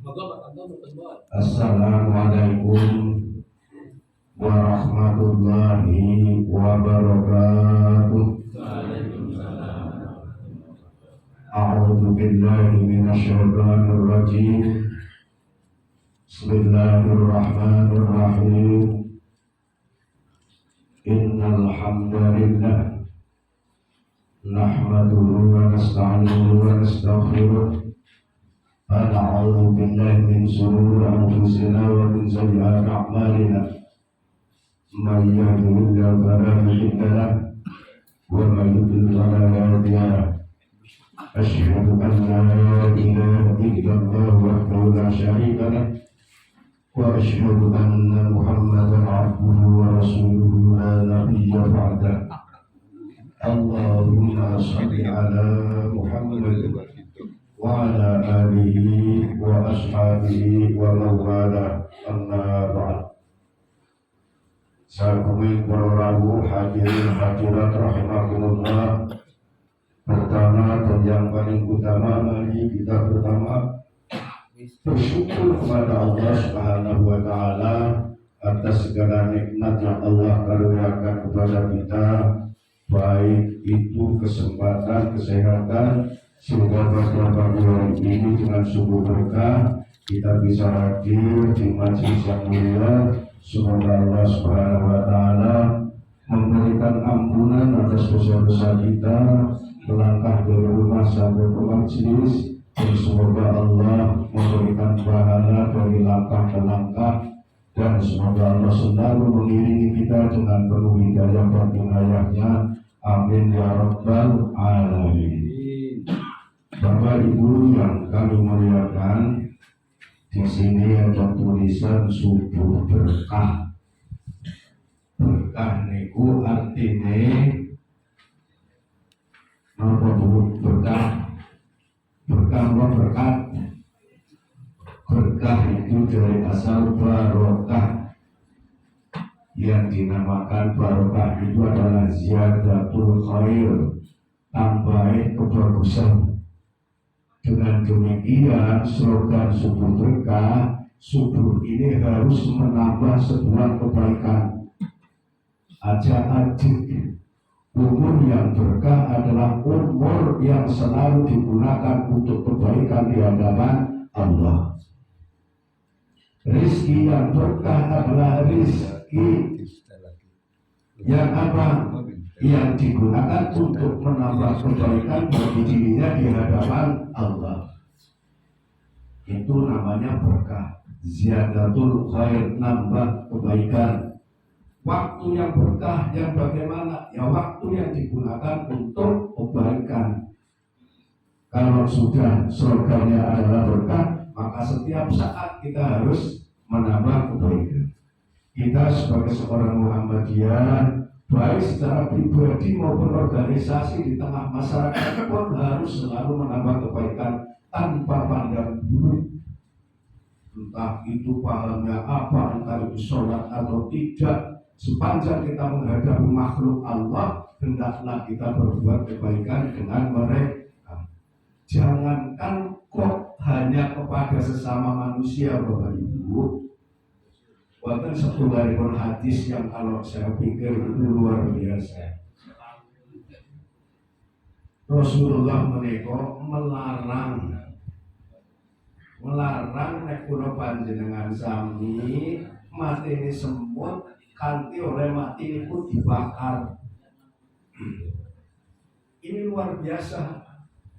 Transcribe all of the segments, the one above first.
Assalamualaikum warahmatullahi wabarakatuh. A'udzu billahi minasyaitonir rajim. Bismillahirrahmanirrahim. Innal hamdalillah nahmaduhu wa nasta'inuhu wa nastaghfiruh. A'udzu billahi min shururi anfusina wa min sayyiati a'malina. Man yahdihillahu fala mudilla lahu wa man yudlil fala hadiya lahu. Asyhadu an la ilaha illallah wahdahu la syarika lahu wa asyhadu anna Muhammadan abduhu wa rasuluhu la nabiyya ba'dahu. Allahumma shalli ala Muhammad wa ala alihi wa ashabihi wa mawala, amma ba'd. Sahabat para rabu hadirin hadirat rahimakumullah. Pertama dan yang paling utama, mari kita pertama bersyukur kepada Allah Subhanahu wa Ta'ala atas segala nikmat yang Allah karuniakan kepada kita, baik itu kesempatan, kesehatan, sehingga pada pagi hari ini dengan sungguh berkah kita bisa hadir di majelis yang mulia. Semoga Allah Subhanahu wa Ta'ala memberikan ampunan atas dosa-dosa kita, melangkah dari rumah sampai ke majelis, dan semoga Allah memberikan pahala dari langkah ke langkah, dan semoga Allah selalu mengiringi kita dengan penuh hidayah dan inayahnya. Amin ya rabbal alamin. Bapak Ibu yang kami muliakan, di sini ada tulisan subuh berkah. Berkah niku artine napa Bu? Berkah. Berkah apa berkat? Berkah itu dari asal barokah. Yang dinamakan barokah itu adalah ziyadatul khair, tambah kebagusan. Dengan demikian slogan subuh berkah, subuh ini harus menambah sebuah kebaikan. Adik-adik, umur yang berkah adalah umur yang selalu digunakan untuk kebaikan di hadapan Allah. Rizki yang berkah adalah rizki yang apa? Yang digunakan untuk menambah kebaikan bagi dirinya di hadapan Allah. Itu namanya berkah. Ziyadatul khair, nambah kebaikan. Waktu yang berkah yang bagaimana? Ya waktu yang digunakan untuk kebaikan. Kalau sudah slogannya adalah berkah, maka setiap saat kita harus menambah kebaikan. Kita sebagai seorang Muhammadiyah, baik secara pribadi maupun organisasi di tengah masyarakat pun harus selalu menambah kebaikan tanpa pandang bulu. Entah itu pahamnya apa, entah itu sholat atau tidak, sepanjang kita menghadapi makhluk Allah, hendaklah kita berbuat kebaikan dengan mereka. Jangankan kok hanya kepada sesama manusia, Bapak Ibu. Bahkan satu dari hadis yang kalau saya pikir itu luar biasa. Rasulullah melarang nek kula panjenengan sami matine semut kanthi oleh mati niku dibakar. Ini luar biasa.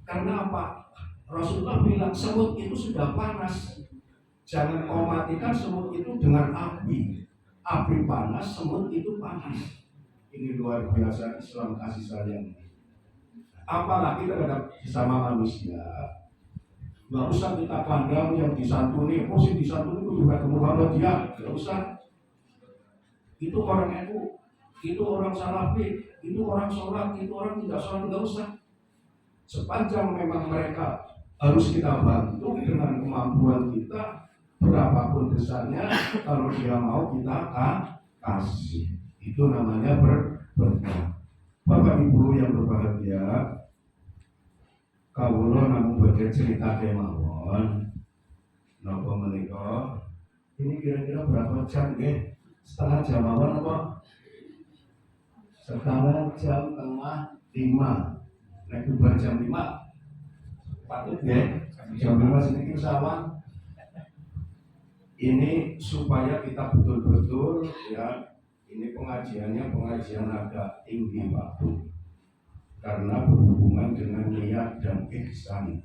Karena apa? Rasulullah bilang semut itu sudah panas. Jangan kau matikan semut itu dengan api. Api panas, semut itu panas. Ini luar biasa Islam kasih sayang. Apalagi terhadap sesama manusia. Gak usah kita pandang yang disantuni. Oh si disantuni itu juga Muhammadiyah. Gak usah. Itu orang NU, itu orang Salafi, itu orang sholat, itu orang tidak sholat. Gak usah. Sepanjang memang mereka harus kita bantu dengan kemampuan kita. Berapapun besarnya, kalau dia mau kita kasih. Itu namanya berkah. Bapak Ibu yang berbahagia, kawula namung badhe cerita kemawon. Napa menika? Ini kira-kira berapa jam nggih? Setengah jam mawon apa? Setengah jam tengah 5. Nek bubar jam 5 patut nggih. Jam 5 sedikit pesawat. Ini supaya kita betul-betul ya, ini pengajiannya pengajian agak tinggi Pak Bu, karena berhubungan dengan niat dan ihsan.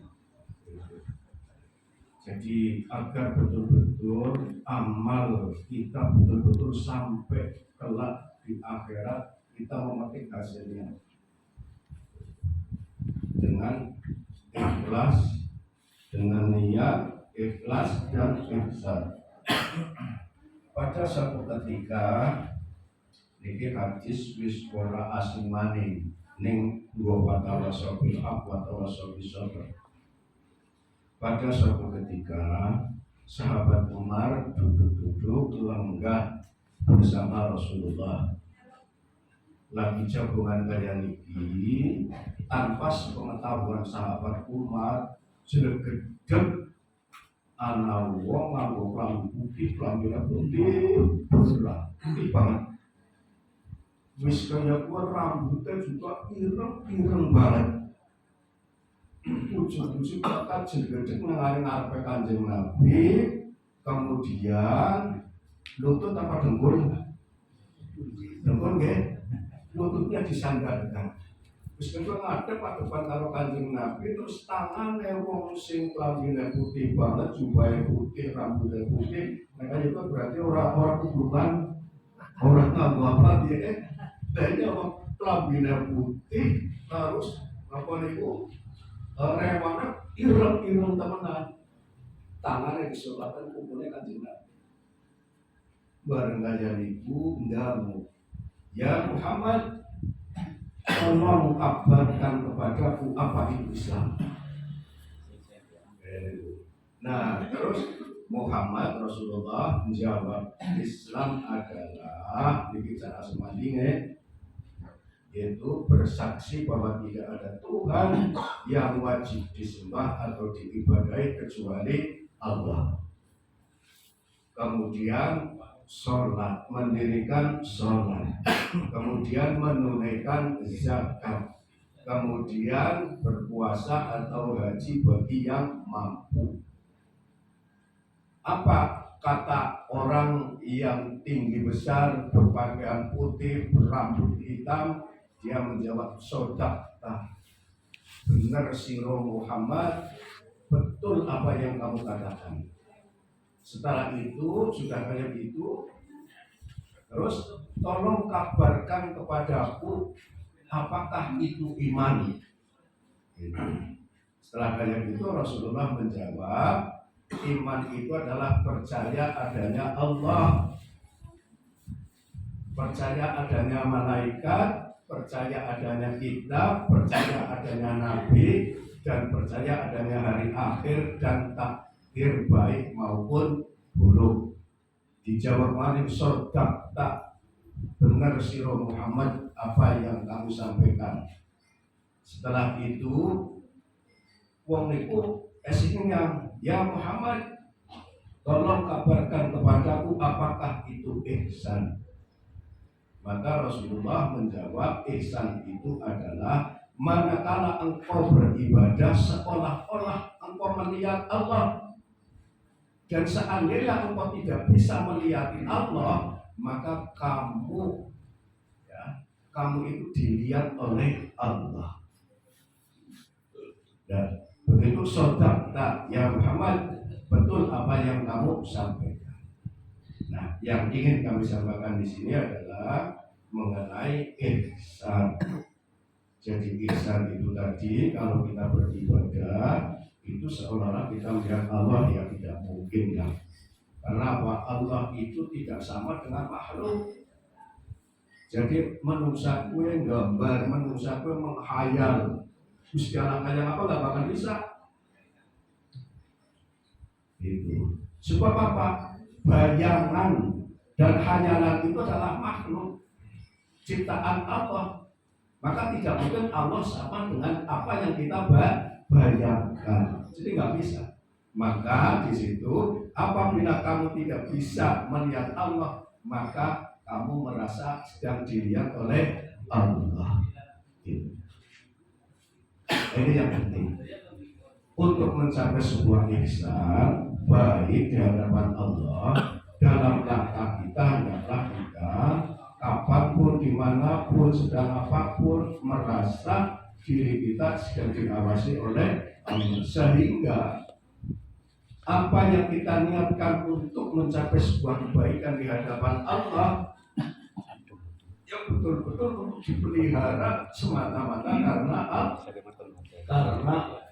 Jadi agar betul-betul amal kita betul-betul sampai kelak di akhirat kita memetik hasilnya dengan ikhlas, dengan niat ikhlas dan ihsan. Pada suatu ketika niki hadis wis ora asing maning ning dua fatwa sabil haq wa tawasabil sabr. Pada suatu ketika sahabat Umar duduk-duduk lenggah bersama Rasulullah, lagi jagungan kaya niki tanpa sepengetahuan sahabat Umar jedeg-jedeg ana wong nganggo klambi putih, klambi putih berlah putih banget. Wis kaya kuwi rambutnya juga ireng-ireng banget. Ujung-ujung kata jedeg-jedeg ngarep Kanjeng Nabi, kemudian lutut apa dengkul? Dengkul nggih. Lututnya disandarkan. Wis kaya ngadep depan karo Kanjeng Nabi, terus tangane wong sing klambine putih banget, jubahe putih, rambutnya putih, mereka itu berarti orang kuburan, orang nganggo apa dia? Dene klambine putih, terus apa niku? Rewana ireng-ireng temenan. Tangane disulatan kumpulnya Kanjeng Nabi. Bareng kaya niku ndamu. Ya Muhammad, tolong kabarkan kepadaku apa itu Islam. Nah, terus Muhammad Rasulullah menjawab, Islam adalah bicara semandinge, yaitu bersaksi bahwa tidak ada Tuhan yang wajib disembah atau diibadahi kecuali Allah. Kemudian sholat, mendirikan sholat, kemudian menunaikan zakat, kemudian berpuasa atau haji bagi yang mampu. Apa kata orang yang tinggi besar, berpakaian putih, berambut hitam? Dia menjawab, sodaqta, benar siro Muhammad, betul apa yang kamu katakan. Setelah itu, sudah kayak gitu, terus tolong kabarkan kepadaku apakah itu iman. Setelah kayak gitu Rasulullah menjawab, iman itu adalah percaya adanya Allah, percaya adanya malaikat, percaya adanya kitab, percaya adanya nabi, dan percaya adanya hari akhir dan takdir baik maupun buruk. Dijawab maring sodaqta, benar siro Muhammad apa yang kamu sampaikan. Setelah itu wong niku esingnya, ya Muhammad, tolong kabarkan kepadaku apakah itu ihsan. Maka Rasulullah menjawab, ihsan itu adalah manakala engkau beribadah seolah-olah engkau melihat Allah, dan seandainya engkau tidak bisa melihat Allah, maka kamu itu dilihat oleh Allah. Dan begitu sodaqta ya Muhammad, betul apa yang kamu sampaikan. Nah, yang ingin kami sampaikan di sini adalah mengenai ihsan. Jadi ihsan itu tadi, kalau kita beribadah itu seolah-olah kita melihat Allah, ya tidak mungkin ya. Karena apa? Allah itu tidak sama dengan makhluk. Jadi manusia kue gambar, manusia kue menghayal. Terus jalan-jalan apa nggak bakal bisa. Itu. Sebab apa? Bayangan dan hayalan itu adalah makhluk ciptaan Allah. Maka tidak mungkin Allah sama dengan apa yang kita bayangkan. Jadi nggak bisa. Maka di situ apabila kamu tidak bisa melihat Allah, maka kamu merasa sedang dilihat oleh Allah. Ini yang penting. Untuk mencapai sebuah ihsan baik di hadapan Allah, dalam langkah kita adalah kita kapanpun, dimanapun, sedang apapun merasa diri kita sedang diawasi oleh Allah, sehingga apa yang kita niatkan untuk mencapai sebuah kebaikan di hadapan Allah yang betul-betul untuk dipelihara semata-mata karena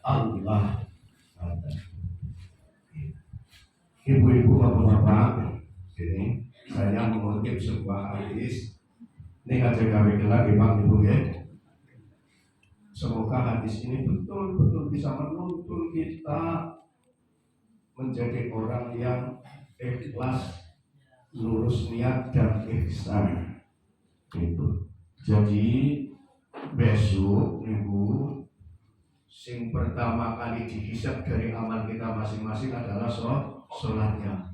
Allah. Ibu-ibu, bapak-bapak, ini saya mengutip sebuah hadis. Ini aja gawe lagi bang ibu ya. Semoga hadis ini betul-betul bisa menuntun kita menjadi orang yang ikhlas, lurus niat dan ihsan. Itu. Jadi besok minggu sing pertama kali dihisab dari amal kita masing-masing adalah sholatnya.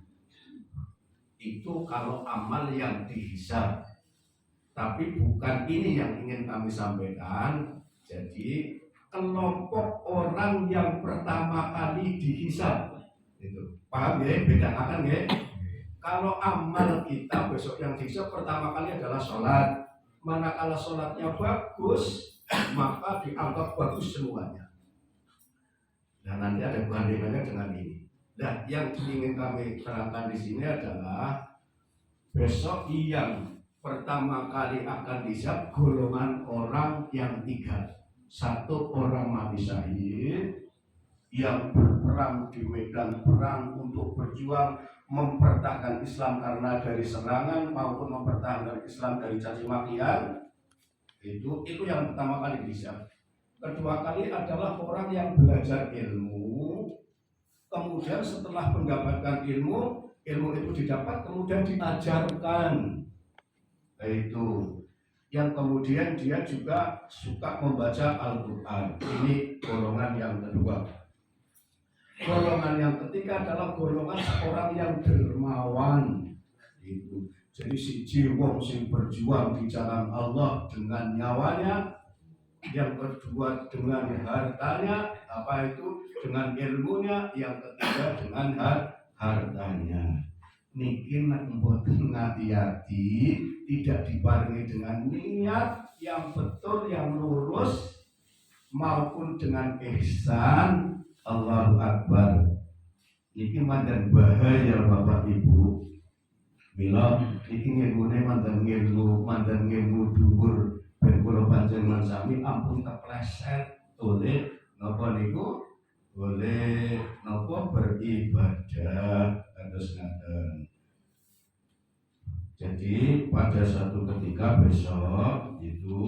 Itu kalau amal yang dihisab. Tapi bukan ini yang ingin kami sampaikan. Jadi kelompok orang yang pertama kali dihisab itu paham ya, bedakan ya. Kalau amal kita besok yang dihisab pertama kali adalah sholat. Manakala sholatnya bagus, maka dianggap bagus semuanya. Nah nanti ada bandingannya dengan ini. Nah yang ingin kami terangkan di sini adalah besok yang pertama kali akan dihisab golongan orang yang tiga. Satu, orang mati syahid yang berperang di medan perang untuk berjuang mempertahankan Islam karena dari serangan maupun mempertahankan Islam dari caci makian. Itu yang pertama kali dihisab. Kedua kali adalah orang yang belajar ilmu, kemudian setelah mendapatkan ilmu itu didapat kemudian diajarkan. Itu yang kemudian dia juga suka membaca Al-Quran. Ini golongan yang kedua. Golongan yang ketiga adalah golongan orang yang dermawan. Itu. Jadi si jiwong sing berjuang di jalan Allah dengan nyawanya, yang kedua dengan hartanya, dengan ilmunya, yang ketiga dengan hartanya. Niki nek mboten hati-hati, tidak dibarengi dengan niat yang betul, yang lurus maupun dengan ihsan, Allahu Akbar. Niki mandan bahaya Bapak Ibu. Mila niki ngilmune mandan ngilmu dhuwur ben kula panjenengan sami ampun kepleset oleh napa niku? Boleh napa beribadah kados ngaten. Jadi pada suatu ketika besok itu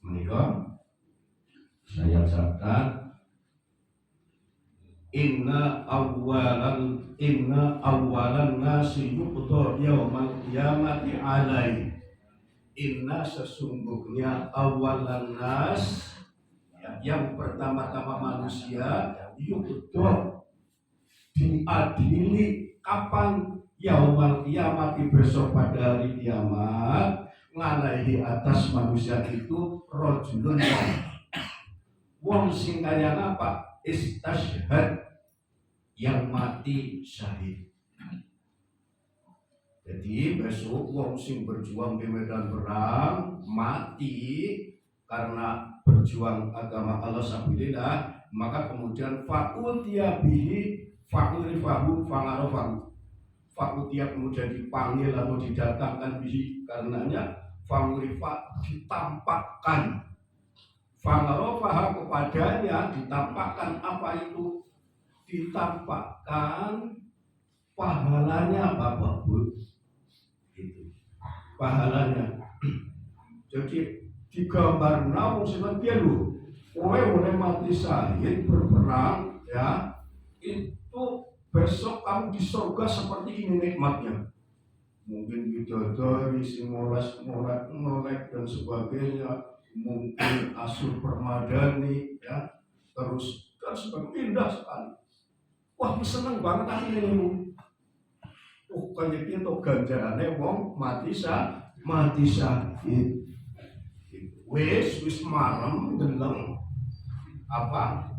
menikah saya catat inna awalan nasi yuqda yaumal qiyamati alai. Inna sesungguhnya awalan nas yang pertama-tama manusia yuqda diadili kapan? Yaumal kiamat, besok pada hari kiamat, ngalaihi atas manusia itu rojulun wong sing kaya apa? Istashhad, yang mati syahid. Jadi besok wong sing berjuang di medan perang mati karena berjuang agama Allah sabilillah, maka kemudian fakutia bihi fakurifahu fangarofahu. Fakutia kemudian dipanggil atau didatangkan bihi karenanya, fangurifa ditampakkan, fangarofaha kepadanya ditampakkan. Apa itu? Ditampakkan pahalanya Bapak Bu. Itu pahalanya. Jadi digambar nawung seperti dia lu. Kowe oleh mati syahid berperang ya, itu besok kamu di surga seperti ini nikmatnya. Mungkin bidadari si molek dan sebagainya, mungkin asur permadani ya, terus kan sebagainya indah sekali. Wah, seneng banget aku ini. Oh, kaya iki to ganjarane wong mati syahid. Wis marem deleng apa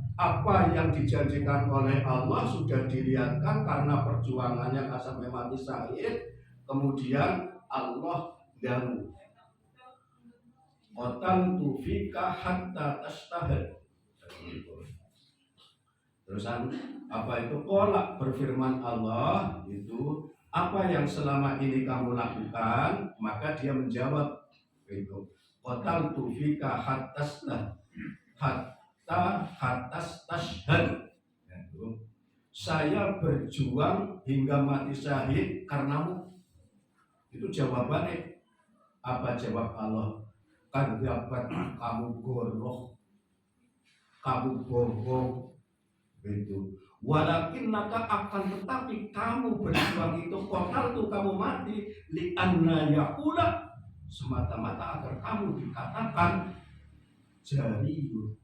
yang dijanjikan oleh Allah sudah dilihatkan karena perjuangannya sampai mati syahid. Kemudian Allah daru qataltu fika hatta tastahid. Terusan apa itu kolak berfirman Allah itu apa yang selama ini kamu lakukan, maka dia menjawab itu qataltu fika hatta tashhad. Saya berjuang hingga mati syahid karenamu. Itu jawabannya. Apa jawab Allah? Kadzabat, kamu goroh, kamu bohong. Itu walakin naka akan tetapi kamu berjuang itu kotal tuh kamu mati li anna yakula semata-mata agar kamu dikatakan jariun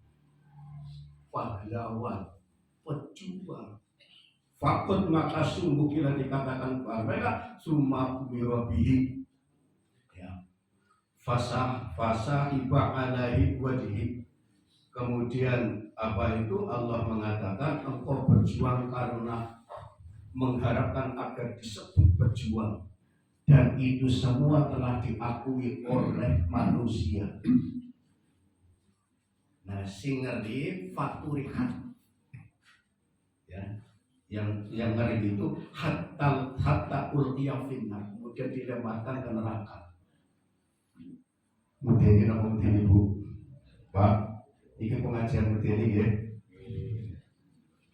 pahlawan pejuang. Fakut maka sungguh kira dikatakan mereka summa mirabihi ya fasa iba alaihi wajhi. Kemudian apa itu Allah mengatakan engkau berjuang karena mengharapkan agar disebut berjuang, dan itu semua telah diakui oleh manusia. Nah, sing ngeri faturikan ya, yang ngeri itu hatta ulqiya finnar, kemudian dilemparkan ke neraka. Mungkin kita mungkin ibu Pak, ini pengajian begini ya.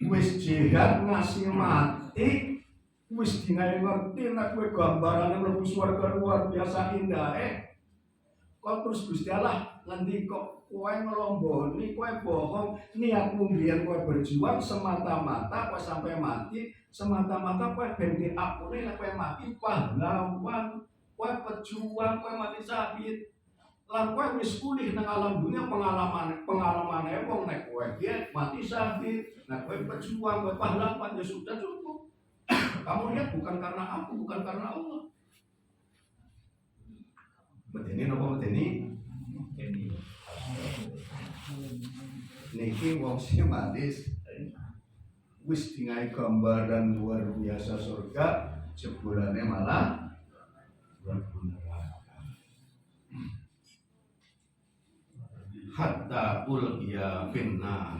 Wis jihad ngasih mati, wis dingai ngerti nek kowe gambarane mlebu swarga luar biasa indah. Kok terus Gusti Allah ngendi kok kowe ngelomboni, kowe bohong, niatmu biyen kowe berjuang semata-mata kowe sampai mati, semata-mata kowe ben diakune nek kowe mati pahlawan, kowe pejuang, kowe mati syahid. Lan kowe wis pulih nang alam dunia pengalamane wong nek kowe dia mati syahid, nek kowe pejuang, kowe pahlawan, ya sudah cukup. Kamu lihat bukan karena aku, bukan karena Allah. Medeni napa medeni? Niki wong sing manis wis dingai gambaran luar biasa surga, jebulane malah hatta ulqiya finnar.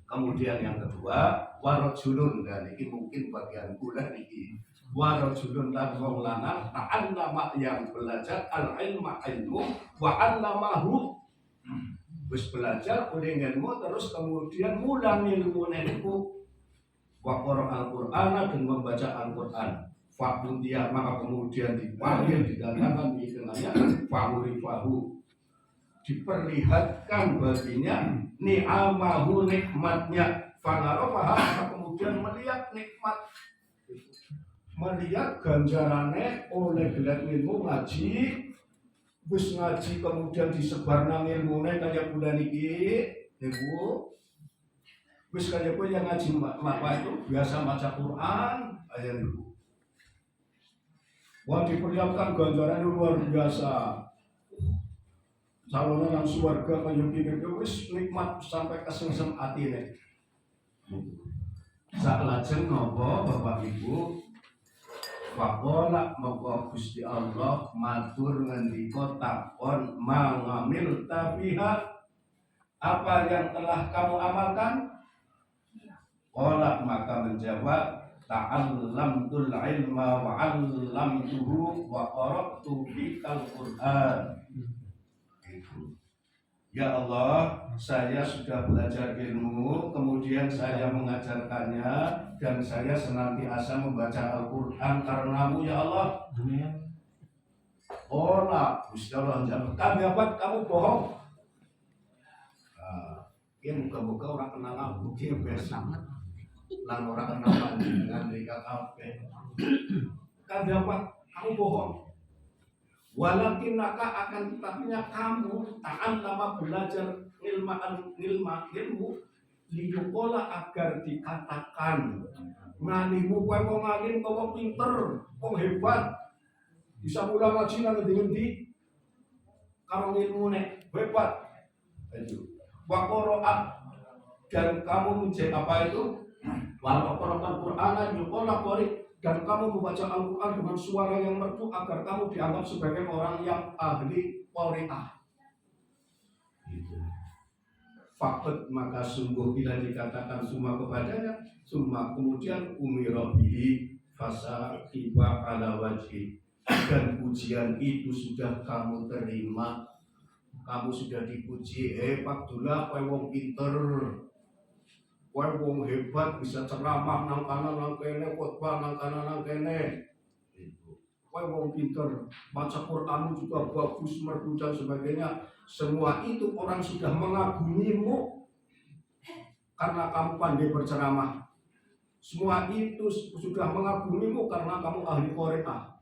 Kemudian yang kedua warajulun, dan ini mungkin bagian kula niki. Warajulun lan wong lanang ta'allama yang belajar al-ilma ilmu wa 'allamahu. Wis belajar oleh ilmu terus kemudian mulang ilmu niku wa qara al-Qur'an dan membaca Al-Qur'an. Fa'udiyah maka kemudian dipanggil dikatakan istilahnya fa'urifahu, diperlihatkan baginya ni'amahu nikmatnya, fanarofaha kemudian melihat nikmat, melihat ganjarannya oleh gelar ilmu ngaji, wis ngaji kemudian disebar nang ilmune kaya bulan iki niku, wis kaya kowe yang ngaji apa itu biasa baca Quran ayat niku. Wah, diperlihatkan ganjarannya luar biasa. Calonnya nang surga kaya gini wis nikmat sampai kesengsem atine. Salajeng napa Bapak Ibu? Faqala mongko Gusti Allah matur ngendika takon mangamil tabiha, apa yang telah kamu amalkan? Qala maka menjawab ta'allamtul ilma wa 'allamtuhu wa qara'tu fikal Qur'an. Ya Allah, saya sudah belajar ilmu, kemudian saya mengajarkannya, dan saya senantiasa membaca Al-Quran karenamu ya Allah. Olah, Gusti Allah jawab, kamu bohong. Ini muka-muka orang kenal aku, dia biasa. Lan orang kenal dengan mereka kafe. Kamu bohong. Walakin naka akan tetapinya kamu ta'an lama belajar ilmu liyukola agar dikatakan ngalimu kowe wong alim kok wong pinter, wong hebat. Bisa mulang ngaji nang ngendi-ngendi karo ilmune hebat. Itu. Wa qira'a dan kamu menjadi apa itu? Wa qira'atan Qur'ana yuqala qari dan kamu membaca Al-Qur'an dengan suara yang merdu agar kamu dianggap sebagai orang yang ahli qira'ah. Gitu. Fakut maka sungguh bila dikatakan semua kepadanya, semua kemudian umirobihi fasa kiba ala wajhi dan ujian itu sudah kamu terima, kamu sudah dipuji, Pakdullah kowe wong pinter, kowe wong hebat bisa ceramah nang kanan nang kene, khotbah nang kanan nang kene, kowe wong pinter, baca Quranmu juga bagus, merdu dan sebagainya. Semua itu orang sudah mengagumimu karena kamu pandai berceramah. Semua itu sudah mengagumimu karena kamu ahli qiraah.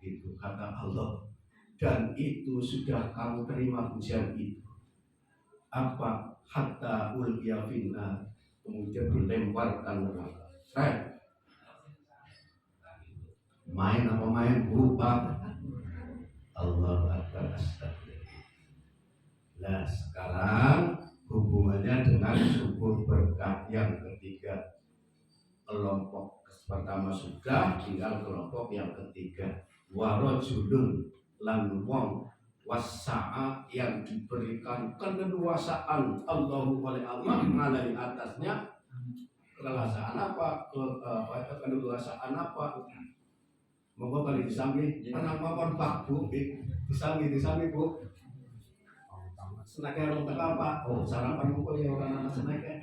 Itu kata Allah. Dan itu sudah kamu terima pujian itu. Apa? Hatta ulqiya finnar. Kemudian dilemparkan neraka. Main apa main berupa Allah Akbar astagfirullah. Nah sekarang hubungannya dengan syukur berkah yang ketiga. Kelompok pertama sudah, tinggal kelompok yang ketiga. Warajulun lan wong wasa'a yang diberikan keleluasaan Allahu oleh Allah mengalami atasnya. Keleluasaan apa? Keleluasaan apa? Monggo kali disambi, anak maupun Pak Bu, disambi Bu. Senaknya orang tengah Pak, oh sarapan mukul ya orang anak senaknya.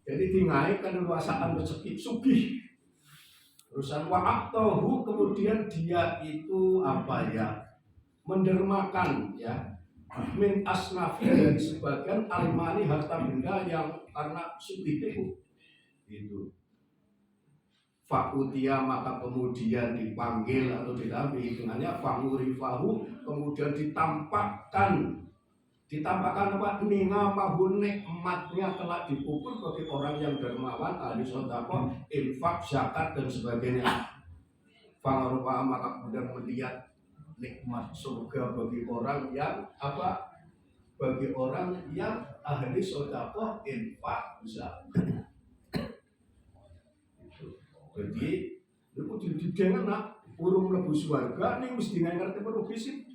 Jadi dinaik keleluasaan rezeki sugih. Terusan wa'aktohu kemudian dia itu apa ya? Mendermakan ya. Min asnafi dari sebagian almani harta benda yang karena sugih itu. Fakutia maka kemudian dipanggil atau ditampi hitungannya fangurifahu kemudian ditampakkan apa ningamahu nikmatnya telah dikubur bagi orang yang dermawan ahli sedekah infak zakat dan sebagainya. Fangurufa maka kemudian melihat nikmat surga bagi orang yang apa bagi orang yang ahli sedekah infak zakat. Jadi, itu didengar nak urung mlebu swarga ning mesti ngerti perlu fisik.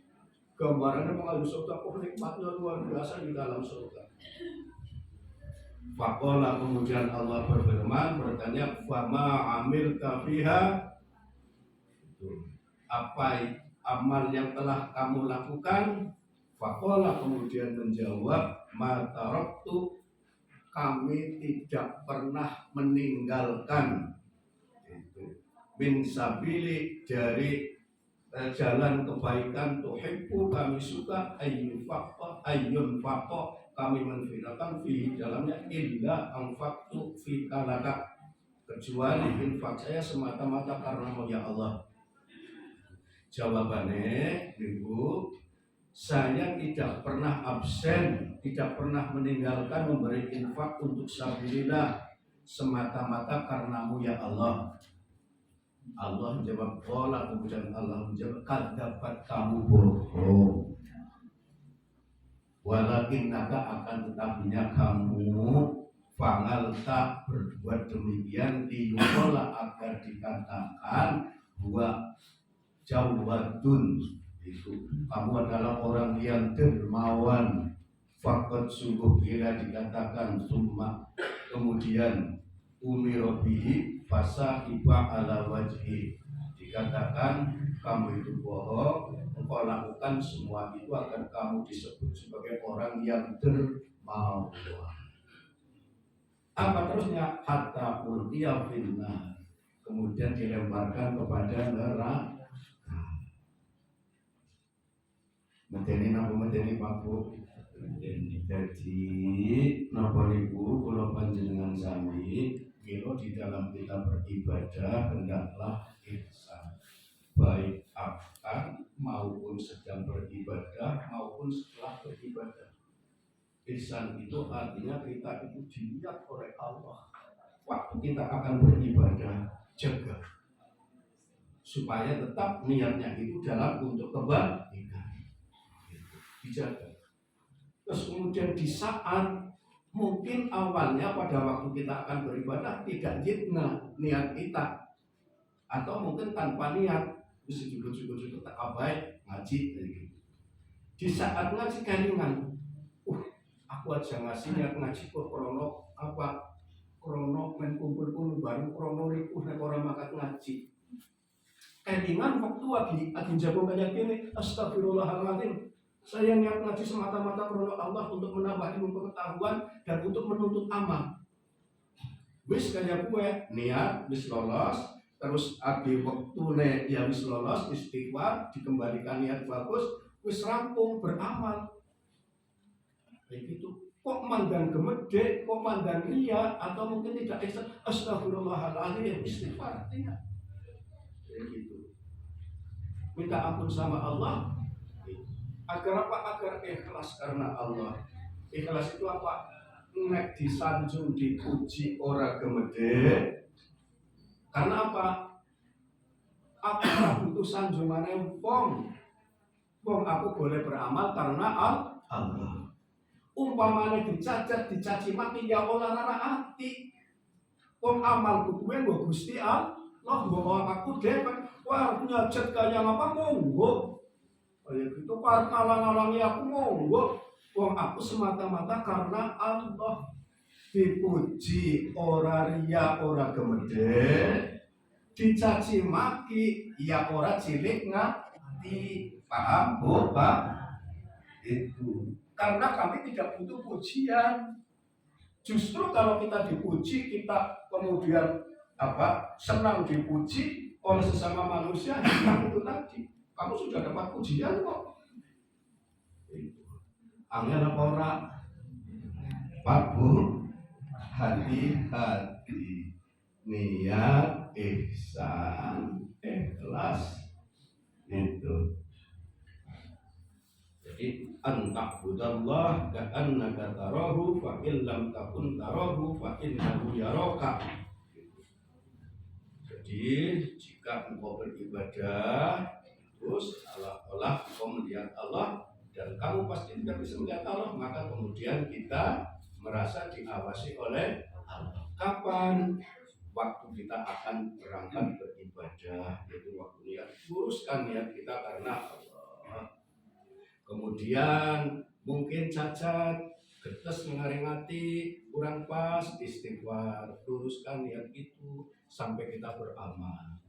Gambarannya mengalami surga nikmatnya luar biasa di dalam surga. Faqala kemudian Allah berfirman bertanya fama amilta fiha apa amal yang telah kamu lakukan. Faqala kemudian menjawab ma taraktu kami tidak pernah meninggalkan min sabili dari jalan kebaikan tuhibbu kami suka ayyun faqa kami menfirman fi dalamnya illa anfaqtu fi kalaka kecuali infak saya semata-mata karena ya Allah. Jawabannya Ibu, saya tidak pernah absen, tidak pernah meninggalkan memberi infak untuk sabilillah semata-mata karenamu ya Allah. Allah menjawab qala kemudian Allah menjawab kadzabat kamu bohong. Walakin naga akan tetapinya kamu fangal tak berbuat demikian diyukola agar dikatakan bahwa jawadun itu kamu adalah orang yang dermawan. Fakot sungguh bila dikatakan summa kemudian umirobihi fasa iba ala wajhi dikatakan kamu itu bohong, engkau lakukan semua itu agar kamu disebut sebagai orang yang dermawan. Apa terusnya? Hatta ulqiya finnar kemudian dilemparkan kepada neraka. Medeni napa medeni Pak Bu? Jadi napa niku kula panjenengan sami kira di dalam kita beribadah hendaklah ihsan baik akan maupun sedang beribadah maupun setelah beribadah. Ihsan itu artinya kita itu dilihat oleh Allah. Waktu kita akan beribadah, jaga supaya tetap niatnya itu dalam untuk kebaikan, dijaga. Terus kemudian di saat mungkin awalnya pada waktu kita akan beribadah tidak jitna niat kita, atau mungkin tanpa niat, bisa juga tak baik ngaji gitu. Di saat ngaji kelingan, aku aja ngasih niat ngaji kok krono apa krono main kumpul bareng krono riku nek ora makat ngaji. Kelingan waktu lagi jago kayak gini, astagfirullahaladzim. Saya niat ngaji semata-mata krono Allah untuk menambah ilmu pengetahuan dan untuk menuntut amal. Wis kayak gue niat wis lolos, terus adi waktune ya wis lolos, istighfar, dikembalikan niat bagus, wis rampung beramal. Kayak gitu. Kok mandang gemede, kok mandang ria, atau mungkin tidak ihsan, astagfirullahaladzim, istighfar artinya. Kayak gitu. Minta ampun sama Allah. Agar apa? Agar ikhlas karena Allah. Ikhlas itu apa? Nek disanjung dipuji ora gemede. Karena apa? Apa butuh sanjungannya wong? Wong aku boleh beramal karena Allah. Umpamane dicacat, dicaci maki ya ora rara ati. Wong amalku kuwe nggo Gusti Allah, nggo aku dhewe. Wah, nyajat kaya apa monggo. Kaya gitu karep ngalang-alangi aku monggo. Wong aku semata-mata karena Allah. Dipuji ora riya ora gemede, dicaci maki ya ora cilik ngati. Paham, Bu, Pak? Itu. Karena kami tidak butuh pujian. Justru kalau kita dipuji, kita kemudian senang dipuji oleh sesama manusia, yang itu tadi kamu sudah dapat pujian kok. Angel apa ora? Pak, Bu, hati-hati, niat, ihsan, ikhlas itu. Jadi antakbudallah ka'annaka tarahu fa in lam takun tarahu fa innahu yaraka. Jadi jika engkau beribadah terus seolah-olah engkau melihat Allah dan kamu pasti tidak bisa melihat Allah, maka kemudian kita merasa diawasi oleh Allah. Kapan? Waktu kita akan berangkat beribadah, yaitu waktu niat. Luruskan niat kita karena Allah. Kemudian mungkin cacat, getes mengaring-ati, kurang pas, istighfar, luruskan niat itu sampai kita beramal.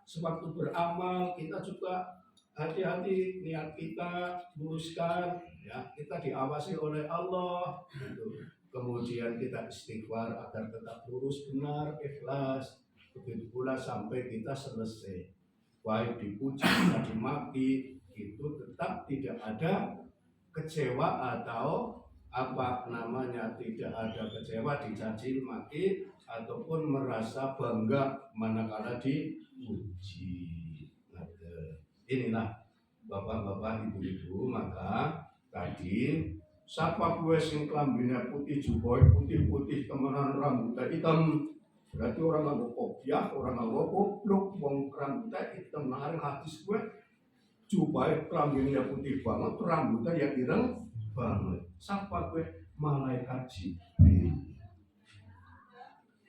Sewaktu beramal kita juga hati-hati niat kita luruskan, ya kita diawasi oleh Allah. Gitu. Kemudian kita istighfar agar tetap lurus, benar, ikhlas. Begitu pula sampai kita selesai. Baik dipuji, dicaci maki, itu tetap tidak ada kecewa atau tidak ada kecewa, dicaci maki ataupun merasa bangga manakala dipuji. Inilah bapak-bapak, ibu-ibu, maka tadi siapa gue sing klambine putih juboy putih-putih temenan rambutnya hitam, berarti orang nganggo kopiah, orang nganggo kopluk, wong rambutnya hitam, nang hadis gue jubai kelaminnya putih banget, rambutnya yang ireng banget. Siapa gue? Malaikat Jibril.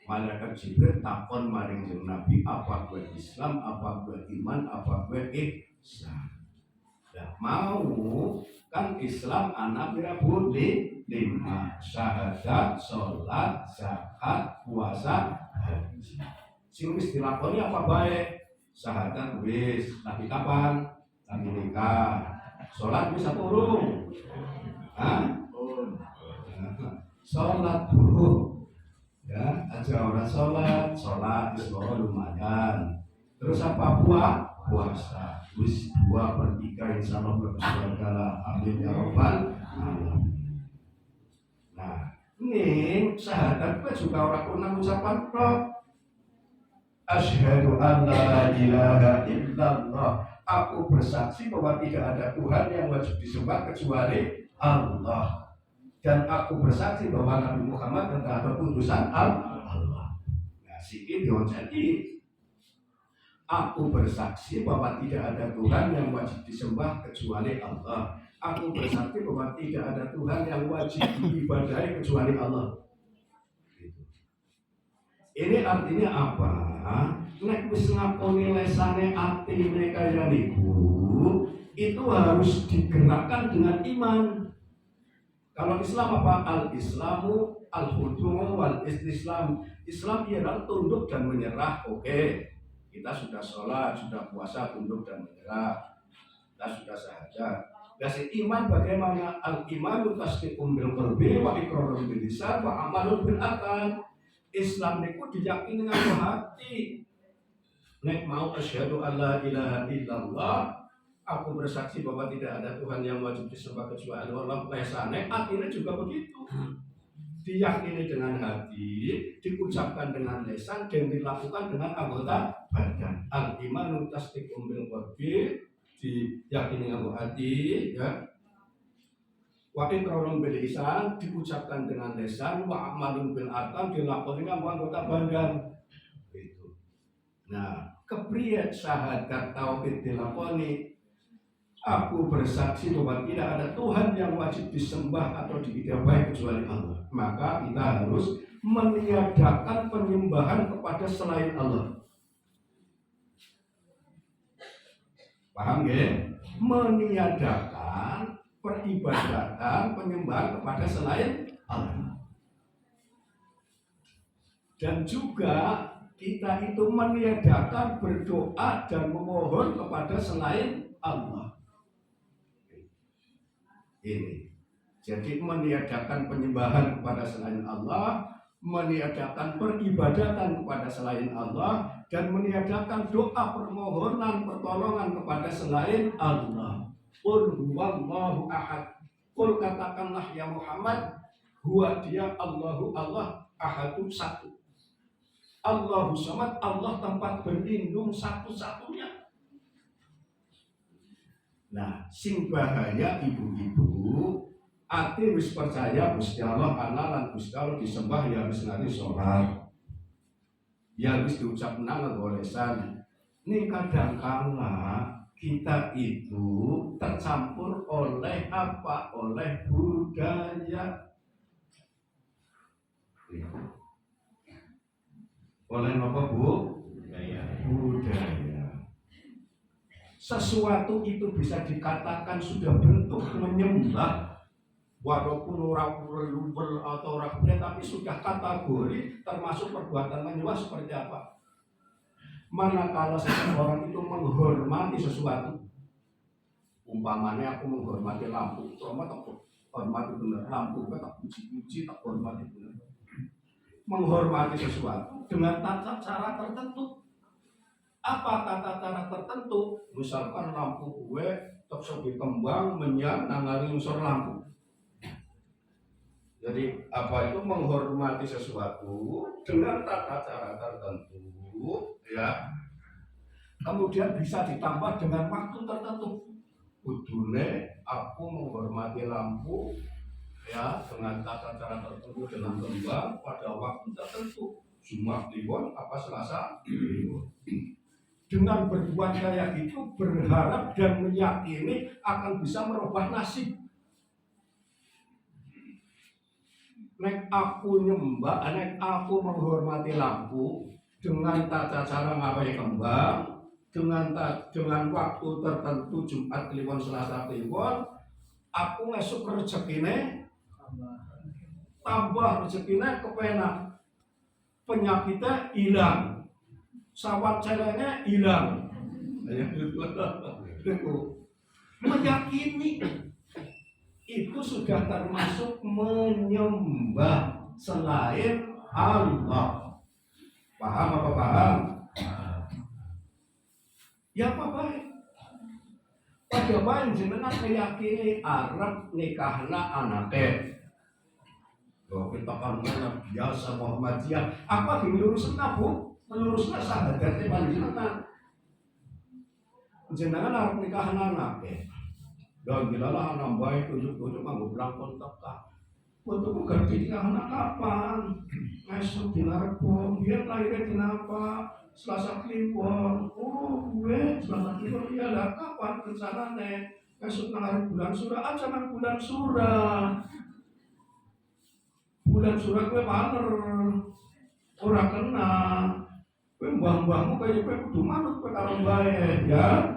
Malaikat Jibril takon maring jeung Nabi, apa gue Islam, apa gue iman, apa gue ihsan. Nah, mau kan Islam anak birabu 5, syahadat, sholat, zakat, puasa, haji. Sing wis dilakoni apa baik? Syahadat wis, tapi kapan? Lagi nikah. Sholat bisa turun. Sholat dulu. Ya, aja orang sholat itu lumayan. Terus apa puasa? Wis 2/3 insyaallah berkesudahan. Amin ya rabbal alamin. Nah, ini syahadat juga orang pernah ucapan roh. Asyhadu an la ilaha illallah. Aku bersaksi bahwa tidak ada Tuhan yang wajib disembah kecuali Allah. dan aku bersaksi bahwa Nabi Muhammad adalah keputusan Allah. Nah, siki dionceni. Aku bersaksi bahwa tidak ada Tuhan yang wajib disembah kecuali Allah. Aku bersaksi bahwa tidak ada Tuhan yang wajib diibadahi kecuali Allah. Ini artinya apa? Nek wis ngakoni lesane atine kaya niku, itu harus digerakkan dengan iman. Kalau Islam apa? Al-Islamu al-hudumu wal-istislam. Islam ialah tunduk dan menyerah. Oke. Kita sudah sholat, sudah puasa, tunduk dan menyerah. Kita sudah syahadat. Kasih iman bagaimana? Al-imanu tasdiqum bil qalbi wa iqrarun bil lisan wa amalun bil arkan. Islam niku diyakini dengan hati. Nek mau asyhadu alla ilaha illallah, aku bersaksi bahwa tidak ada Tuhan yang wajib disembah kecuali Allah. Lesane artinya juga begitu. Diyakini dengan hati, diucapkan dengan lisan, dan dilakukan dengan anggota badan. Al-imanu tasdiqum bil qalbi, diyakini dengan hati, ya. Wa iqrarun bil lisan, diucapkan dengan lisan, wa amalun bil arkan, dilakoni dengan anggota badan. Itu. Nah, kepriye syahadat tauhid dilakoni? Aku bersaksi bahwa tidak ada Tuhan yang wajib disembah atau diibadahi kecuali Allah. Maka kita harus meniadakan penyembahan kepada selain Allah. Paham ya? Meniadakan peribadatan penyembahan kepada selain Allah. Dan juga kita itu meniadakan berdoa dan memohon kepada selain Allah. Ini. Jadi meniadakan penyembahan kepada selain Allah, meniadakan peribadatan kepada selain Allah, dan meniadakan doa permohonan pertolongan kepada selain Allah. Qul huwallahu ahad. Qul katakanlah ya Muhammad, huwa dia Allahu Allah ahadu satu. Allahu samad, Allah tempat berlindung satu-satunya. Nah, sing bahaya ibu-ibu, ati wis percaya Gusti Allah ana lan Gusti Allah disembah ya wis ngari salat. Ya wis diucap nang nggo lisan. Ning kadang kala kita itu tercampur oleh apa? Oleh budaya. Oleh apa, Bu? Budaya. Sesuatu itu bisa dikatakan sudah bentuk menyembah, walaupun orang berlubel atau orang benar, tapi sudah kategori termasuk perbuatan menyembah seperti apa. Manakala seseorang itu menghormati sesuatu, umpamanya aku menghormati lampu, cuma tak hormati benar lampu, tak puji-puji, tak hormati benar. Menghormati sesuatu dengan tata cara tertentu. Apa tata cara tertentu? Misalkan lampu gue tetap kembang menyang nangari unsur lampu. Jadi apa itu menghormati sesuatu dengan tata cara tertentu, ya. Kemudian bisa ditambah dengan waktu tertentu. Kudune aku menghormati lampu, ya, dengan tata cara tertentu dengan kembang pada waktu tertentu. Jumat Kliwon apa Selasa Kliwon. Dengan berbuat kayak gitu berharap dan meyakini akan bisa merubah nasib. Nek aku nyembah, nek aku menghormati lampu dengan tata cara ngapain kembang, dengan waktu tertentu Jumat Kliwon Selasa Kliwon, aku ngesuk rezekine tambah rezekine kepenak, penyakitnya hilang, sawat celengnya hilang. Meyakini itu sudah termasuk menyembah selain Allah. Paham apa paham? Ya apa baik? Pada baik jenengan meyakini Arab nikahna anake. Loh, kita kan mana biasa Muhammadiyah. Apa diluruskan Bu? Meluruskan syahadatnya panjenengan. Jenengan Arab nikahna anake. Dan gilalah anak baik tujuh nganggo blangkon teka. Untuk kerja anak kapan? Esok dinarko, biar lahirnya dinapa? Selasa Kliwon. Oh, gue Selasa Kliwon ya lah kapan rencananya? Esok hari bulan surah aja kan bulan surah. Bulan surah gue paner. Orang kena. Gue mbah-mbahmu kayak gue kudu manut gue kalau baik ya.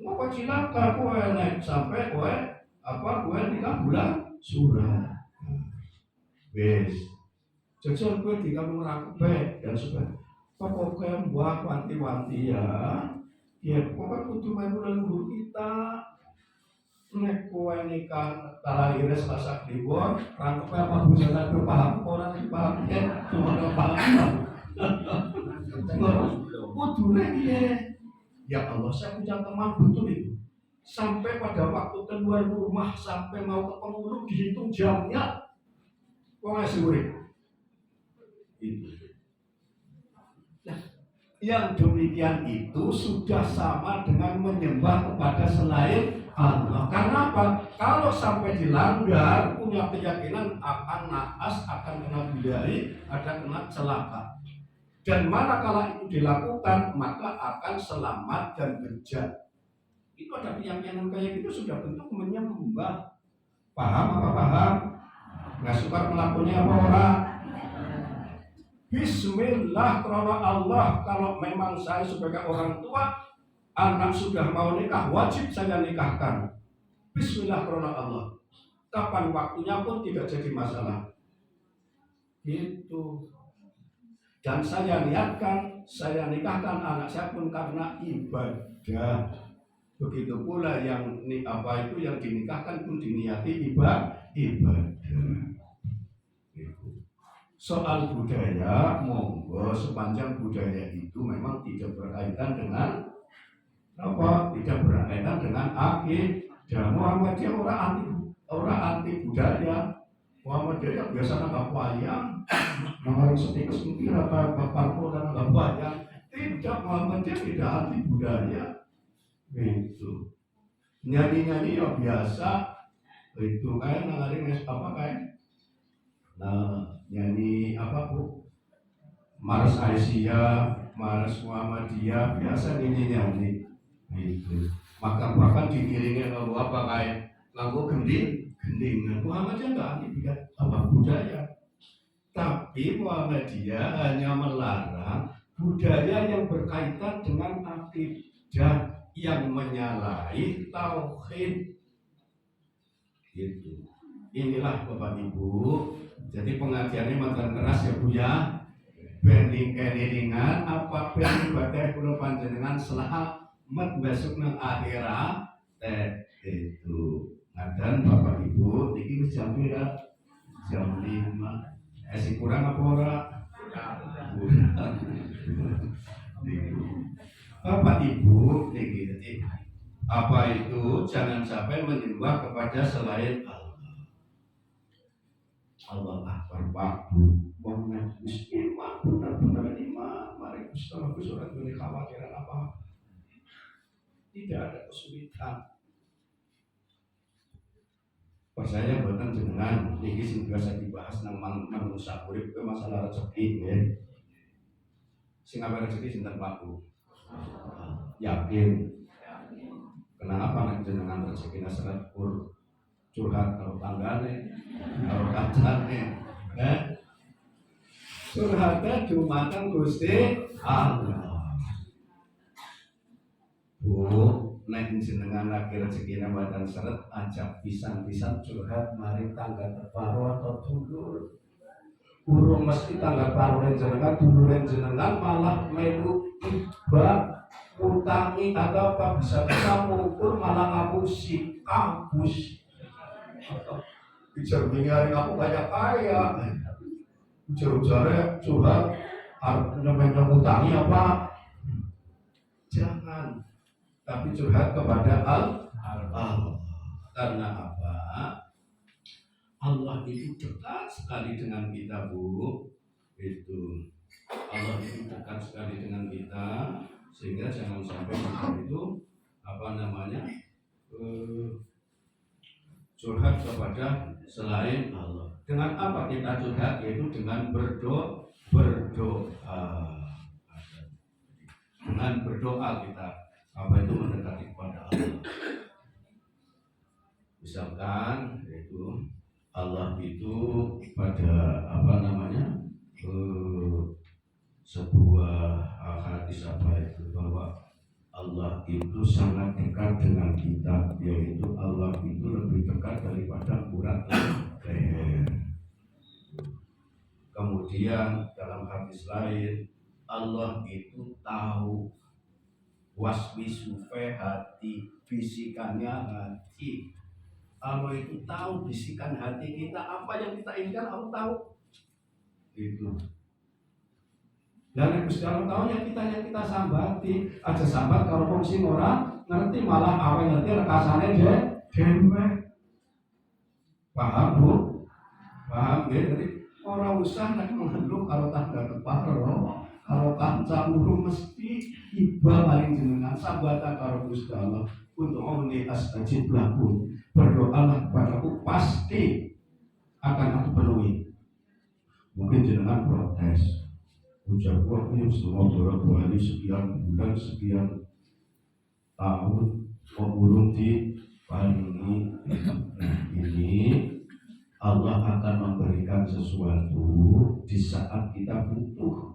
Mau kau cilaka gue naik sampai gue gue nikah bulan surah. Wes, jajal gue di kamu rakyat dan sebagainya. Pokoknya buat wanti-wanti ya. Ya pokoknya kudu main leluhur kita. Nek kue nikah talahirnya Selasa Kliwon, rangkepnya apa busana berpaham orang yang pahamnya cuma paham. Kudu ya. Ya Allah, saya punya teman betul itu. Sampai pada waktu keluar rumah sampai mau ke penghulu dihitung jamnya. Kok ngasih urip? Itu. Nah, yang demikian itu sudah sama dengan menyembah kepada selain Allah. Karena apa? Kalau sampai dilanggar, punya keyakinan akan naas, akan kena bidari, akan kena celaka. Dan manakala itu dilakukan, maka akan selamat dan bejat. Itu ada keyakinan kayak gitu sudah bentuk menyembah. Paham apa paham? Nggak suka melakukannya apa orang? Bismillah karena Allah, kalau memang saya sebagai orang tua, anak sudah mau nikah, wajib saya nikahkan. Bismillah karena Allah. Kapan waktunya pun tidak jadi masalah. Gitu. Dan saya niatkan, saya nikahkan anak saya pun karena ibadah. Begitu pula yang yang dinikahkan pun diniati ibadah. Soal budaya, monggo sepanjang budaya itu memang tidak berkaitan dengan tidak berkaitan dengan akidah. Muhammadiyah orang anti budaya. Muhammadiyah biasa nggak wayang, nggak setikus mungkin apa parpol dan nggak wayang. Tidak, Muhammadiyah tidak anti budaya. Itu nyanyi ya biasa. Itu kayak nangarin apa kayak. Nah, nyanyi apa bu? Mars Aisyah, Mars Muhammadiyah, biasa nyanyi. Itu. Maka bahkan dikiringi lagu apa kayak lagu gendingan. Muhammadiyah nggak anti budaya. Tapi Muhammadiyah hanya melarang budaya yang berkaitan dengan akidah yang menyalahi tauhid. Gitu. Inilah Bapak Ibu. Jadi pengajiannya makan keras ya Bu ya. Banding keningan apa ibadah kula panjenengan selamat besok nang akhirat itu. Ngadan Bapak Ibu niki wis jam pira? Jam 5. Esi kurang apa ora? Bapak Ibu niki jadi apa itu jangan sampai menyembah kepada selain Allah. Allah Akbar Waktu wong wis iman benar-benar iman. Mari setelah surat ini khawatiran apa? Tidak ada kesulitan. Percaya buatan jenengan ini sing biasa dibahas nang manusia urip ke masalah rezeki ya. Sing apa rezeki sinten Pak Bu? Yakin. Kenapa nek jenengan rezekine seret pur curhat kalau tanggane, kalau kancane, curhatnya dumateng Gusti Allah. Bu, nek jenengan lagi rezekine mboten seret, ajak pisan-pisan curhat mari tangga terbaru atau dulur. Urung mesti tangga baru jenengan, duluren jenengan malah melu tiba utangi atau apa bisa mengukur malah ngapusi kampus. Bicara hari aku kaya ujar-ujarnya curhat nyampe utangi apa jangan, tapi curhat kepada Allah. Karena apa? Allah itu dekat sekali dengan kita Bu. Itu Allah itu dekat sekali dengan kita, sehingga jangan sampai kita itu curhat kepada selain Allah. Dengan apa kita curhat? Yaitu dengan berdoa. Dengan berdoa kita itu mendekati kepada Allah. Misalkan yaitu Allah itu pada sebuah hadis itu bahwa Allah itu sangat dekat dengan kita, yaitu Allah itu lebih dekat daripada urat leher. Kemudian dalam hadis lain Allah itu tahu waswisufe hati, bisikannya hati. Allah itu tahu bisikan hati kita, apa yang kita inginkan Allah tahu. Itu. Dan yang Gusti Allah tahu yang kita sambati. Aja sambat kalau fungsi orang ngerti malah awe ngerti rekasane dewe. Paham Bu? Paham ya? Jadi orang usah nek mengeluh kalau tangga keparo, kalau kanca urung mesti iba paling jenengan sambata karo Gusti Allah. Untuk omni astajib lakum. Berdoalah kepadaku, pasti akan aku penuhi. Mungkin jenengan protes. Ujar ini semua beberapa hari sekian bulan sekian tahun belum diparingi. Ini Allah akan memberikan sesuatu di saat kita butuh,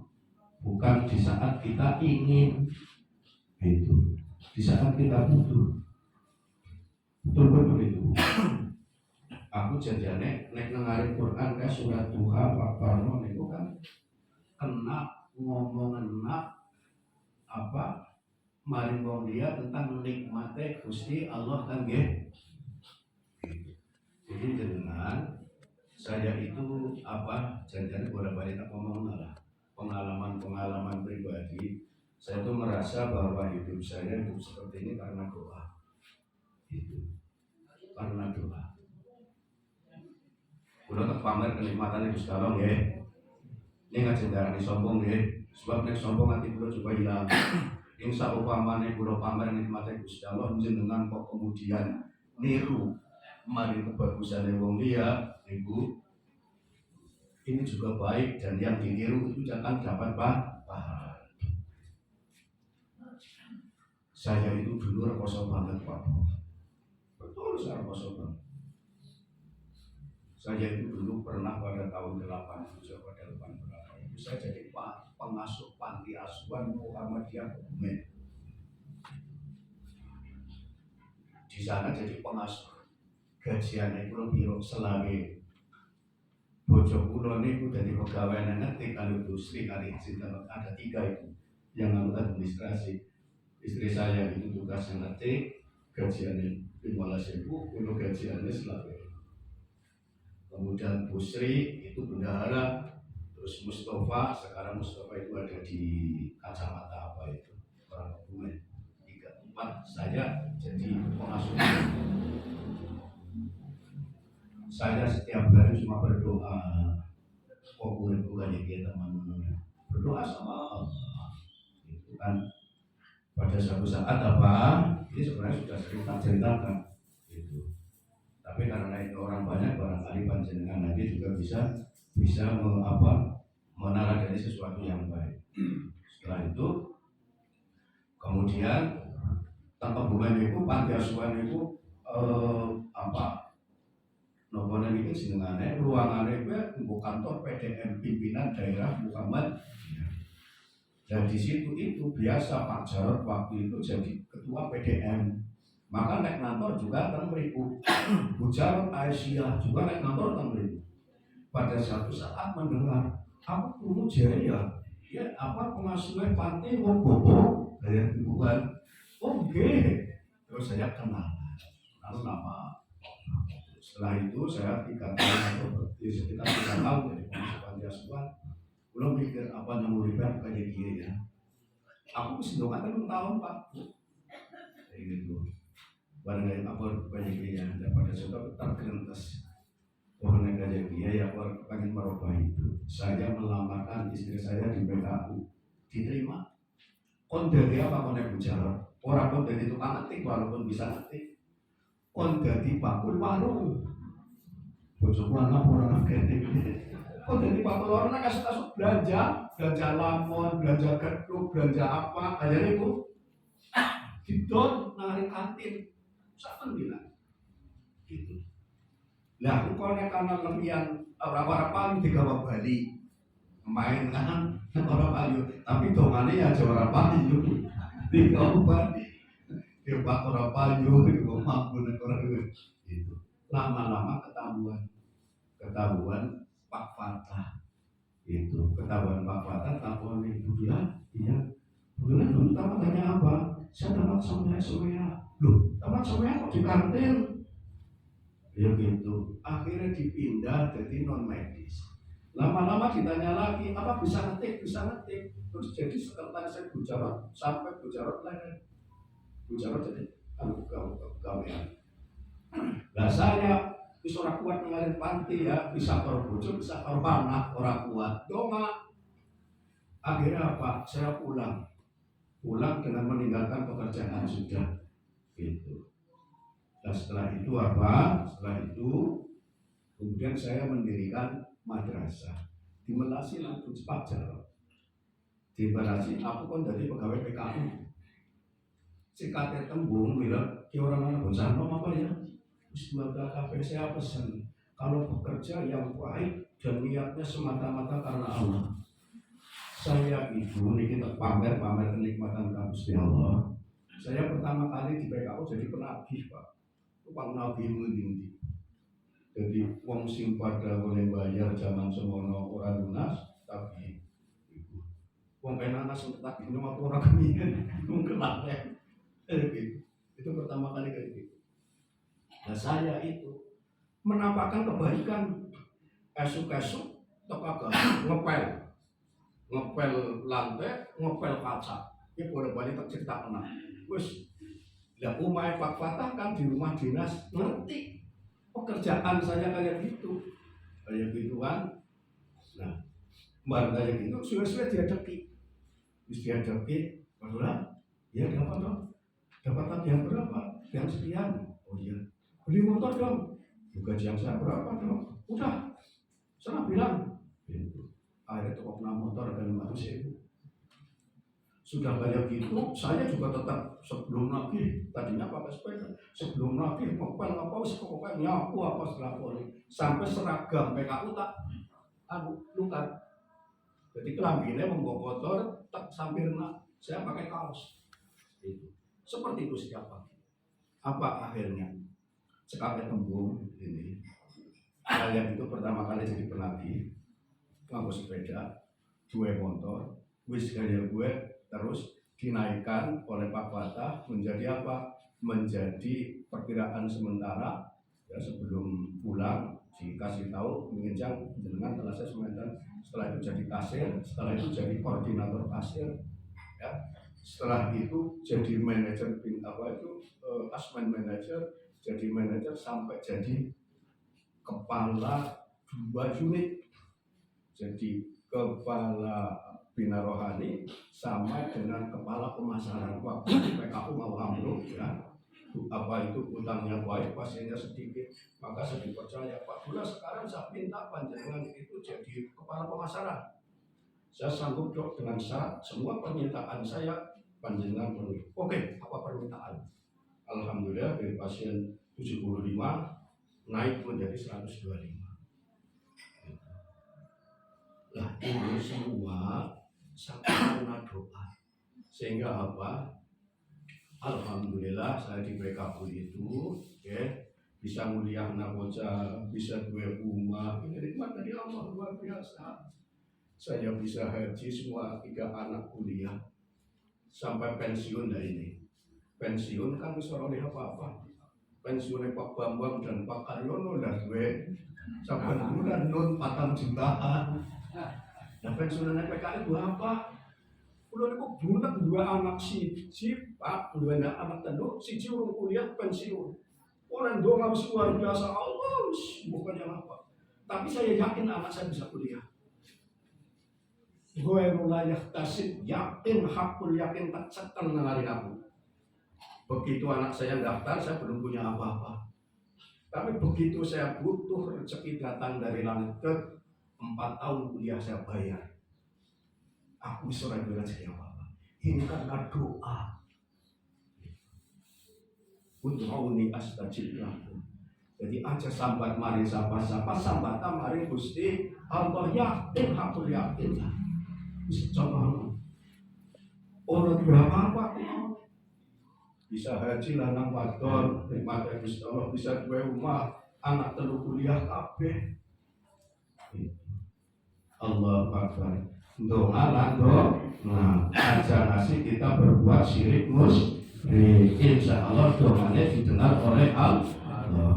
bukan di saat kita ingin. Itu di saat kita butuh. Betul itu. Aku janjane nek nengari Quran ke surat Duha Pak Parno niku kan kena ngomongan maring wong dia tentang nikmate Gusti Allah kan nggih. Jadi dengan saya itu janjane bolak-balik tak ngomong lah pengalaman pribadi. Saya tuh merasa bahwa hidup saya hidup seperti ini karena doa. Itu karena doa. Udah tak pamer kenikmatan itu sekarang ya. Ini ngajeng darani sombong ya. Sebab nek sombong nanti kula coba hilang. Ing saupamane kula pamer nikmate Gusti Allah jenengan kok kemudian niru mari kebagusane wong liya niku. Ini juga baik dan yang ditiru itu jangan dapat pahala. Saya itu dulu rekoso banget Pak. Betul saya rekoso banget. Saya itu dulu pernah pada tahun 87 pada 88 itu saya jadi pengasuh panti asuhan Muhammadiyah Kebumen. Di sana jadi pengasuh. Gajiannya itu biro selagi bojo kula niku dadi pegawai ngetik kali industri kali sinten ada 3 itu yang ngurus administrasi. Istri saya itu tugas ngetik gajiannya 15.000 untuk gajiannya selagi. Kemudian Busri itu bendahara, terus Mustafa, sekarang Mustafa itu ada di kacamata apa itu orang Kebumen. 3, 4 saja jadi pengasuh. Saya setiap hari cuma berdoa. Kok bukan ya teman-teman berdoa sama Allah. Itu kan pada suatu saat ini sebenarnya sudah sering tak ceritakan. Itu. Tapi karena itu orang banyak, barangkali panjenengan nanti juga bisa meneladani sesuatu yang baik. Setelah itu, kemudian tanpa bulan itu panti asuhan itu noponan itu senengannya ruangannya itu kantor PDM pimpinan daerah Muhammad. Dan di situ itu biasa Pak Jarod waktu itu jadi ketua PDM. Maka naik kantor juga kan beribu. Bu Jarod Aisyah juga naik kantor kan beribu. Pada satu saat mendengar aku dulu jaya pengasuhnya panti bobo dari hubungan. Terus saya kenal lalu nama. Setelah itu saya 3 tahun atau sekitar 3 tahun jadi pengasuh panti asuhan. Belum pikir apa yang mau ribet kayak dia ya. Aku mesti doakan 6 tahun Pak. Kayak gitu. Barangkali apa banyak dia daripada sudah tergentes. Orang kayak dia ya aku pengen merubah itu. Saya melamarkan istri saya di PKU diterima. Kon dari apa kon yang bicara? Orang kon dari tukang ngetik walaupun bisa ngetik. Kon dari bakul warung. bojoku anak orang kene. Kok jadi Pak Loro nek kasut belanja lamon, belanja gedung, belanja apa, akhirnya itu didon nang kantin. Saben bilang gitu. Lah kok nek ana lebihan ora paling digawa Bali. Main kan ora payu, tapi dongane ya aja ora payu. Digawa Bali. Dia Pak ora payu, digawa mampu nek ora itu. Lama-lama ketahuan Pak Fatah itu ketahuan Pak Fatah takoni Budian, iya Budian dulu tamatnya apa? Saya tamat somea. Loh, tamat somea kok di kantin? Ya gitu, akhirnya dipindah jadi non medis. Lama-lama ditanya lagi, apa bisa ngetik, terus jadi sekretaris Bujarot sampai Bujarot lain. Bujarot jadi gawean. Lah saya wis ora kuat ngalih panti ya, bisa karo bojo, bisa karo anak, ora kuat. Doma. Akhirnya apa? Saya pulang dengan meninggalkan pekerjaan sudah gitu. Dan setelah itu apa? Setelah itu kemudian saya mendirikan madrasah di Melasi Lampung Pak Jarot. Di Melasi aku kan dari pegawai PKU. Sikate tembung bilang, ki orang anak bocah apa ya? Semoga kafe saya pesan kalau bekerja yang baik dan niatnya semata-mata karena Allah. Saya itu ini kita pamer kenikmatan Gusti Allah. Saya pertama kali di PKU jadi penagih Pak. Tukang nagih ngendi. Jadi wong sing pada boleh bayar zaman semono ora lunas tapi itu. Wong penak sing tagih nomor ora kemien mungkin ya. Itu pertama kali kayak gitu. Nah saya itu menampakkan kebaikan esuk-esuk tepatnya ngepel lantai, ngepel kaca. Ini boleh-boleh tercerita kena. Wes, ya umai Pak Fatah kan di rumah dinas ngerti pekerjaan saya kayak gitu, kan. Nah, baru kayak gitu, sudah dihadapi, maksudnya, ya dapat tagihan berapa? Yang sekian, oh iya. Beli motor dong, juga yang saya berapa dong? Udah, sana bilang, gitu. Akhirnya toko motor dan 500.000. Sudah kayak gitu, saya juga tetap sebelum lagi, tadinya pakai sepeda, sebelum lagi ngepel apa, pokoknya nyapu apa setelah poli, sampai seragam PKU tak, luka. Jadi kelambinya membawa kotor, tak sambil saya pakai kaos. Gitu. Seperti itu setiap pagi. Apa akhirnya? Sekali tembung ini, saya itu pertama kali jadi penagih, nganggo sepeda, 2 motor, wis gaya gue terus dinaikkan oleh Pak Fatah menjadi apa? Menjadi perkiraan sementara ya sebelum pulang dikasih tahu mengencang dengan telah saya sementara. Setelah itu jadi kasir, setelah itu jadi koordinator kasir, ya. Setelah itu jadi manajer asmen manajer, jadi manajer sampai jadi kepala 2 unit, jadi kepala bina rohani sama dengan kepala pemasaran. Waktu di PKU mau ambruk ya, apa itu utangnya baik, pasiennya sedikit, maka saya dipercaya Pak Lurah sekarang saya minta panjenengan itu jadi kepala pemasaran. Saya sanggup dok dengan syarat semua permintaan saya panjenengan penuhi. Oke, apa permintaan? Alhamdulillah dari pasien 75 naik menjadi 125. Lah ini semua sangat karena doa. Sehingga apa? Alhamdulillah saya di PKU itu bisa mulia anak bocah, bisa 2 rumah. Ini nikmat dari Allah luar biasa. Saya bisa haji semua 3 anak kuliah sampai pensiun dari ini. Pensiun kan bisa oleh apa-apa. Pensiunnya Pak Bambang dan Pak Karyono dan gue sampai bulan non 4 jutaan. Nah pensiunnya PKI berapa? Udah kok bulat 2 anak si Pak, 2 anak tanduk, si urung kuliah pensiun. Orang doa harus luar biasa, Allah bukan yang apa. Tapi saya yakin anak saya bisa kuliah. Gue mulai yakin hakul yakin tak cekan ngalari aku. Begitu anak saya daftar, saya belum punya apa-apa. Tapi begitu saya butuh rezeki datang dari langit, 4 tahun kuliah saya bayar. Aku bisa rezeki apa-apa. Ini karena doa. Ud'uni astajib lakum. Jadi aja sambat mari sapa-sapa sambat mari Gusti Allah yakin hakul yakin. Bisa coba. Orang berapa apa? Bisa haji lanang wadon, terima kasih Gusti Allah bisa dua rumah, anak telu kuliah kabeh. Allah Akbar. Doa lah doa. Nah, aja nasi kita berbuat syirik insya Allah doanya didengar oleh Allah.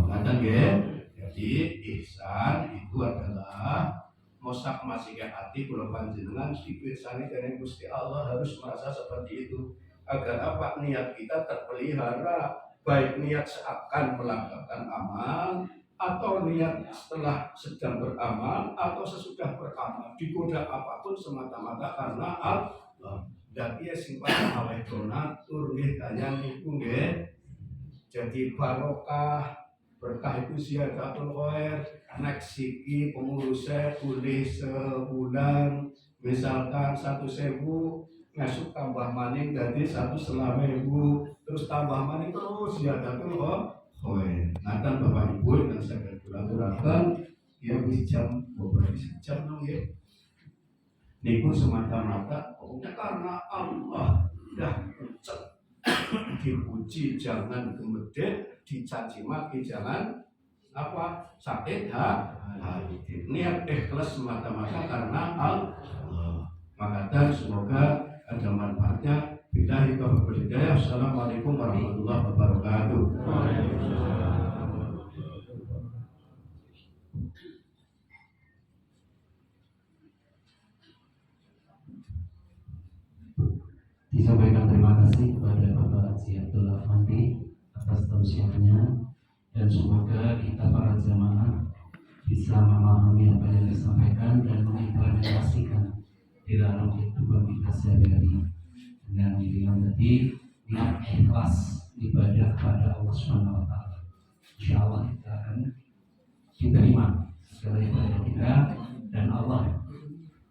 Kadang ya, jadi ihsan itu adalah mosak masih ke hati kalau panjenengan ihsan dari Gusti Allah harus merasa seperti itu agar apa niat kita terpelihara, baik niat seakan melakukan amal atau niat setelah sedang beramal atau sesudah beramal digoda apapun semata-mata karena Allah. Dan ia simpan oleh donatur nggih kalian niku nggih. Jadi barokah berkah itu ziyadatul khair. Nek siki pengurusnya boleh sebulan misalkan 1.000 ngasuk tambah maning jadi 1.000 terus tambah maning terus ziyadatul khair. Nanti Bapak Ibu dan saya berkulaturkan ya jam beberapa jam dong ya. Niku semata-mata pokoknya karena Allah dah dipuji jangan kemudian dicaci maki jangan apa sakit hati. Niat ikhlas semata-mata karena Allah. Maka semoga ada manfaatnya. Billahi taufiq wal hidayah. Assalamualaikum warahmatullahi wabarakatuh. Disampaikan terima kasih kepada Bapak Haji Abdul Afandi atas tausiahnya dan semoga kita para jamaah bisa memahami apa yang disampaikan dan mengimplementasikan di dalam kehidupan kita sehari-hari dengan bimbingan tadi niat ikhlas ibadah kepada Allah Subhanahu wa taala. Insyaallah kita akan diterima segala ibadah kita dan Allah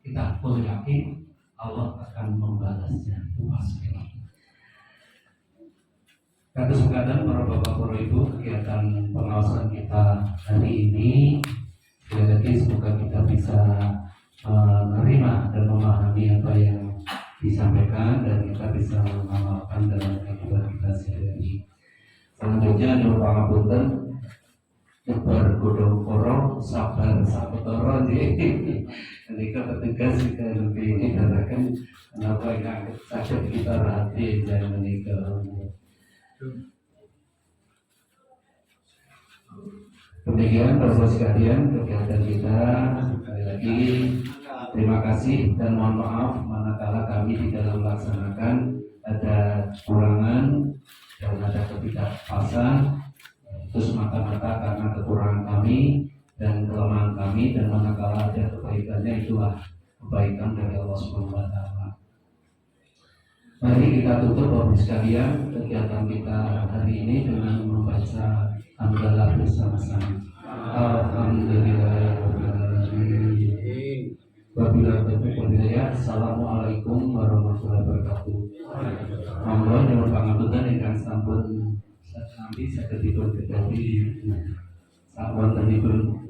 kita full yakin Allah akan membalasnya. Itu pasti. Pada kesempatan para bapak para ibu, kegiatan pengawasan kita hari ini sekali lagi semoga kita bisa menerima dan memahami apa yang disampaikan dan kita bisa mengamalkan dalam kehidupan kita sehari-hari. Selanjutnya ada pangapunten Nyebar godong korong, sabar sapetoro. Jadi ketika petugas juga lebih dikatakan kenapa yang sakit kita hati dan menikah. Demikian Bapak sekalian kegiatan kita. Sekali lagi terima kasih dan mohon maaf manakala kami di dalam melaksanakan ada kurangan dan ada ketidakpasan. Itu semata-mata karena kekurangan kami dan kelemahan kami, dan manakala ada kebaikannya itulah kebaikan dari Allah Subhanahu wa taala. Mari kita tutup Bapak sekalian kegiatan kita hari ini dengan membaca hamdalah bersama-sama. Alhamdulillahirobbilalamin. Wabillahi taufiq wal hidayah. Assalamualaikum warahmatullahi wabarakatuh. Monggo nyuwun pangapunten ingkang sampun nanti saya dipun kedawi saat wontenipun